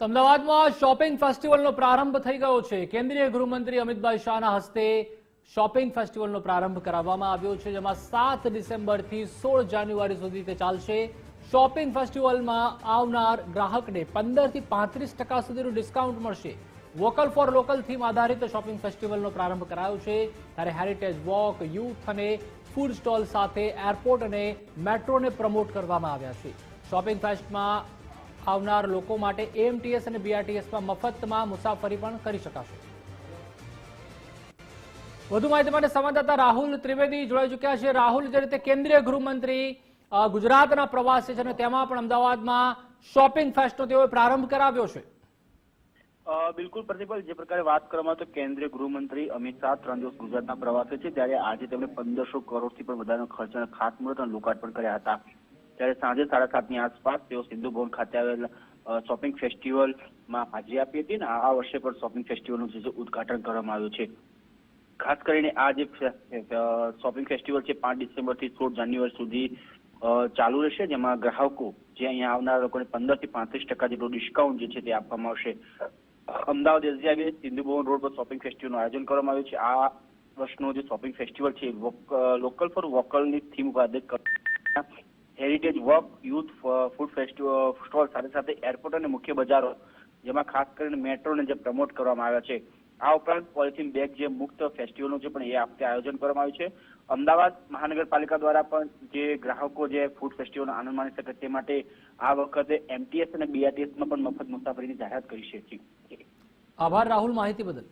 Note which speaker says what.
Speaker 1: અમદાવાદમાં શોપિંગ ફેસ્ટિવલનો પ્રારંભ થઈ ગયો છે। કેન્દ્રીય ગૃહમંત્રી અમિતભાઈ શાહના હસ્તે શોપિંગ ફેસ્ટિવલનો પ્રારંભ કરાવવામાં આવ્યો છે, જેમાં 7 ડિસેમ્બરથી 16 જાન્યુઆરી સુધી તે ચાલશે। શોપિંગ ફેસ્ટિવલમાં આવનાર ગ્રાહકને 15 થી 35% સુધીનું ડિસ્કાઉન્ટ મળશે। વોકલ ફોર લોકલ થીમ આધારિત શોપિંગ ફેસ્ટિવલનો પ્રારંભ કરાયો છે, ત્યારે હેરિટેજ વોક, યુથ અને ફૂડ સ્ટોલ સાથે એરપોર્ટ અને મેટ્રોને પ્રમોટ કરવામાં આવ્યા છે। શોપિંગ ફેસ્ટમાં આવનાર લોકો માટે એએમટીએસ અને બીઆરટીએસમાં મફતમાં મુસાફરી પણ કરી શકાશે। વધુ માહિતી માટે સંવાદદાતા રાહુલ ત્રિવેદી જોડાઈ ચૂક્યા છે। રાહુલ, જે રીતે કેન્દ્રીય ગૃહમંત્રી ગુજરાતના પ્રવાસે છે અને તેમાં પણ અમદાવાદમાં શોપિંગ ફેસ્ટનો તેઓએ પ્રારંભ કરાવ્યો છે।
Speaker 2: બિલકુલ પ્રતિભા, જે પ્રકારે વાત કરવામાં તો કેન્દ્રીય ગૃહમંત્રી અમિત શાહ 3 દિવસ ગુજરાતના પ્રવાસે છે, ત્યારે આજે તેમણે 1500 કરોડથી પણ વધારેનો ખર્ચ અને ખાતમુહૂર્ત અને લોકાર્પણ કર્યા હતા। ત્યારે સાંજે 7:30ની આસપાસ તેઓ સિંધુ ભવન ખાતે આવેલ શોપિંગ ફેસ્ટિવલમાં હાજરી આપી હતી અને આ વર્ષે પણ શોપિંગ ફેસ્ટિવલનું જે ઉદઘાટન કરવામાં આવ્યું છે। ખાસ કરીને આ જે શોપિંગ ફેસ્ટિવલ છે 5 ડિસેમ્બરથી 16 જાન્યુઆરી સુધી ચાલુ રહેશે, જેમાં ગ્રાહકો જે અહીંયા આવનાર લોકોને 15 થી 35% જેટલું ડિસ્કાઉન્ટ જે છે તે આપવામાં આવશે। અમદાવાદ એસજીઆઈ સિંધુ ભવન રોડ પર શોપિંગ ફેસ્ટિવલનું આયોજન કરવામાં આવ્યું છે। આ વર્ષનો જે શોપિંગ ફેસ્ટિવલ છે લોકલ ફોર વોકલની થીમ ઉપર આધારિત heritage walk, youth food festival stall સાથે સાથે એરપોર્ટ અને મુખ્ય બજારો, જેમાં ખાસ કરીને મેટ્રોને જે પ્રમોટ કરવામાં આવ્યા છે। આ ઉપરાંત પોલિથીન બેગ જે મુક્ત ફેસ્ટિવલનું છે પણ એ વખતે આયોજન કરવામાં આવ્યું છે। અમદાવાદ મહાનગરપાલિકા દ્વારા પણ જે ગ્રાહકો જે ફૂડ ફેસ્ટિવલનો આનંદ માણી શકે તે માટે આ વખતે એમટીએસ અને બીઆરટીએસમાં પણ મફત મુસાફરીની જાહેરાત કરી છે।
Speaker 1: આભાર રાહુલ, માહિતી બદલ।